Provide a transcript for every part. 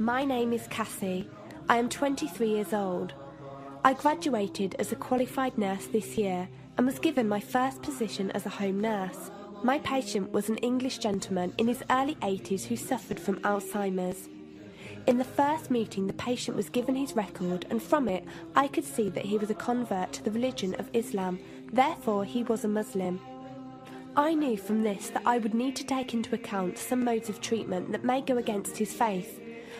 My name is Cassie. I am 23 years old. I graduated as a qualified nurse this year and was given my first position as a home nurse. My patient was an English gentleman in his early 80s who suffered from Alzheimer's. In the first meeting, the patient was given his record, and from it I could see that he was a convert to the religion of Islam, therefore he was a Muslim. I knew from this that I would need to take into account some modes of treatment that may go against his faith,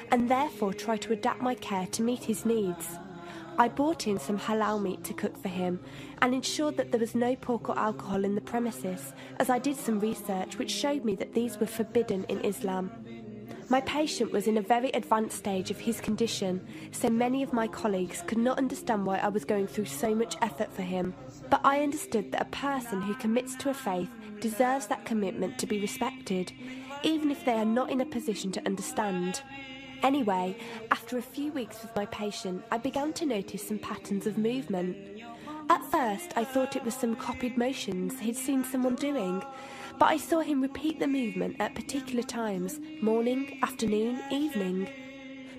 and therefore try to adapt my care to meet his needs. I bought in some halal meat to cook for him and ensured that there was no pork or alcohol in the premises, as I did some research which showed me that these were forbidden in Islam. My patient was in a very advanced stage of his condition, so many of my colleagues could not understand why I was going through so much effort for him. But I understood that a person who commits to a faith deserves that commitment to be respected, even if they are not in a position to understand. Anyway, after a few weeks with my patient, I began to notice some patterns of movement. At first, I thought it was some copied motions he'd seen someone doing, but I saw him repeat the movement at particular times: morning, afternoon, evening.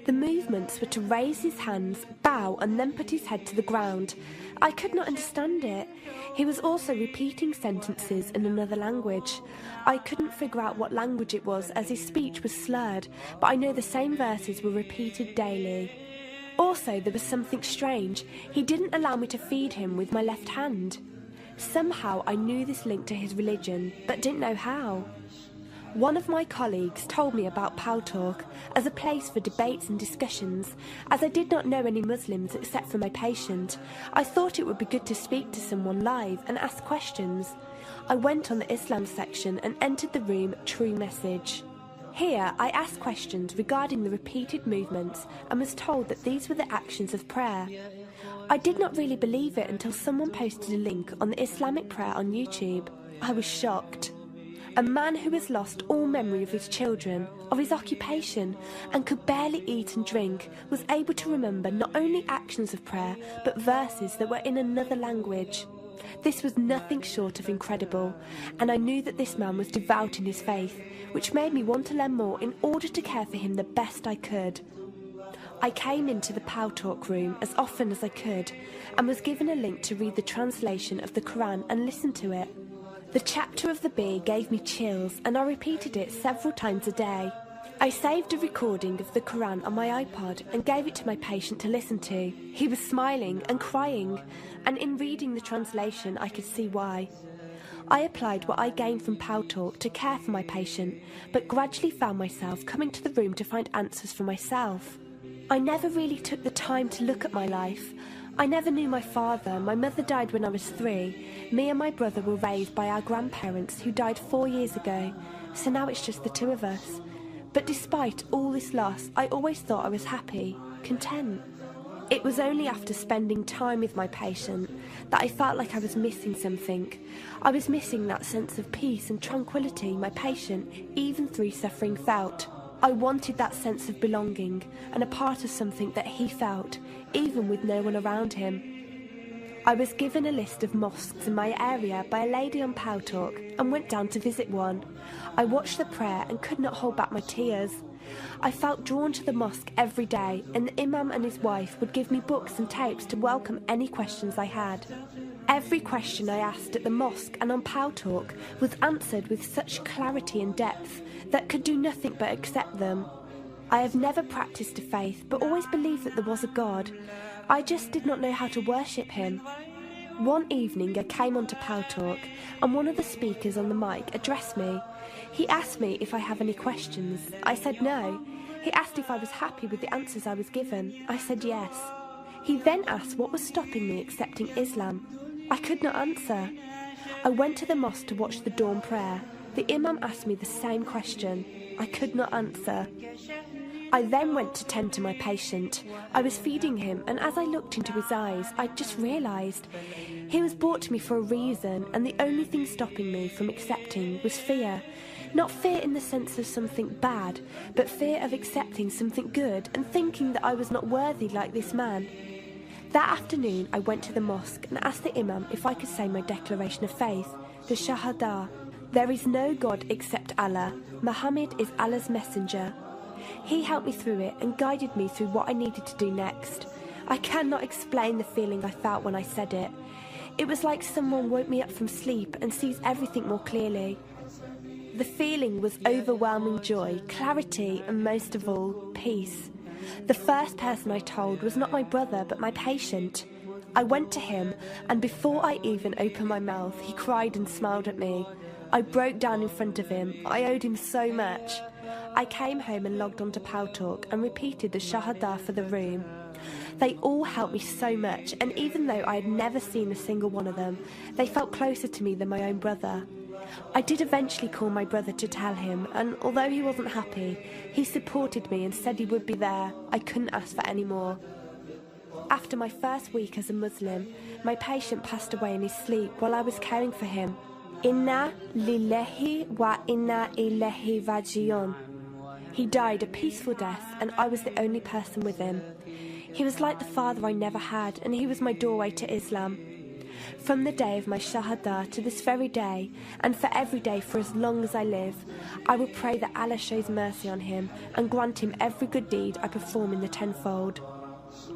The movements were to raise his hands, bow, and then put his head to the ground. I could not understand it. He was also repeating sentences in another language. I couldn't figure out what language it was, as his speech was slurred, but I know the same verses were repeated daily. Also, there was something strange. He didn't allow me to feed him with my left hand. Somehow I knew this linked to his religion, but didn't know how. One of my colleagues told me about Paltalk as a place for debates and discussions. As I did not know any Muslims except for my patient, I thought it would be good to speak to someone live and ask questions. I went on the Islam section and entered the room True Message. Here I asked questions regarding the repeated movements and was told that these were the actions of prayer. I did not really believe it until someone posted a link on the Islamic prayer on YouTube. I was shocked. A man who has lost all memory of his children, of his occupation, and could barely eat and drink, was able to remember not only actions of prayer, but verses that were in another language. This was nothing short of incredible, and I knew that this man was devout in his faith, which made me want to learn more in order to care for him the best I could. I came into the Paltalk room as often as I could, and was given a link to read the translation of the Quran and listen to it. The chapter of the bee gave me chills, and I repeated it several times a day. I saved a recording of the Quran on my iPod and gave it to my patient to listen to. He was smiling and crying, and in reading the translation I could see why. I applied what I gained from Paltalk to care for my patient, but gradually found myself coming to the room to find answers for myself. I never really took the time to look at my life. I never knew my father. My mother died when I was 3. Me and my brother were raised by our grandparents who died 4 years ago, so now it's just the two of us. But despite all this loss, I always thought I was happy, content. It was only after spending time with my patient that I felt like I was missing something. I was missing that sense of peace and tranquility my patient, even through suffering, felt. I wanted that sense of belonging and a part of something that he felt, even with no one around him. I was given a list of mosques in my area by a lady on Paltalk and went down to visit one. I watched the prayer and could not hold back my tears. I felt drawn to the mosque every day, and the imam and his wife would give me books and tapes to welcome any questions I had. Every question I asked at the mosque and on Paltalk was answered with such clarity and depth that could do nothing but accept them. I have never practiced a faith, but always believed that there was a God. I just did not know how to worship him. One evening I came onto Paltalk, and one of the speakers on the mic addressed me. He asked me if I have any questions. I said no. He asked if I was happy with the answers I was given. I said yes. He then asked what was stopping me accepting Islam. I could not answer. I went to the mosque to watch the dawn prayer. The imam asked me the same question. I could not answer. I then went to tend to my patient. I was feeding him, and as I looked into his eyes, I just realised he was brought to me for a reason, and the only thing stopping me from accepting was fear. Not fear in the sense of something bad, but fear of accepting something good and thinking that I was not worthy like this man. That afternoon I went to the mosque and asked the imam if I could say my declaration of faith, the Shahada. There is no God except Allah. Muhammad is Allah's messenger. He helped me through it and guided me through what I needed to do next. I cannot explain the feeling I felt when I said it. It was like someone woke me up from sleep and sees everything more clearly. The feeling was overwhelming joy, clarity, and most of all, peace. The first person I told was not my brother, but my patient. I went to him, and before I even opened my mouth, he cried and smiled at me. I broke down in front of him. I owed him so much. I came home and logged onto Paltalk and repeated the Shahada for the room. They all helped me so much, and even though I had never seen a single one of them, they felt closer to me than my own brother. I did eventually call my brother to tell him, and although he wasn't happy, he supported me and said he would be there. I couldn't ask for any more. After my first week as a Muslim, my patient passed away in his sleep while I was caring for him. Inna lillahi wa inna ilaihi raji'un. He died a peaceful death, and I was the only person with him. He was like the father I never had, and he was my doorway to Islam. From the day of my Shahada to this very day, and for every day for as long as I live, I will pray that Allah shows mercy on him and grant him every good deed I perform in the tenfold.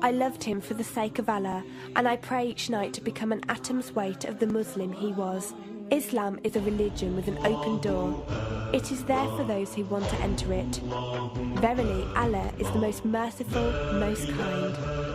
I loved him for the sake of Allah, and I pray each night to become an atom's weight of the Muslim he was. Islam is a religion with an open door. It is there for those who want to enter it. Verily, Allah is the most merciful, most kind.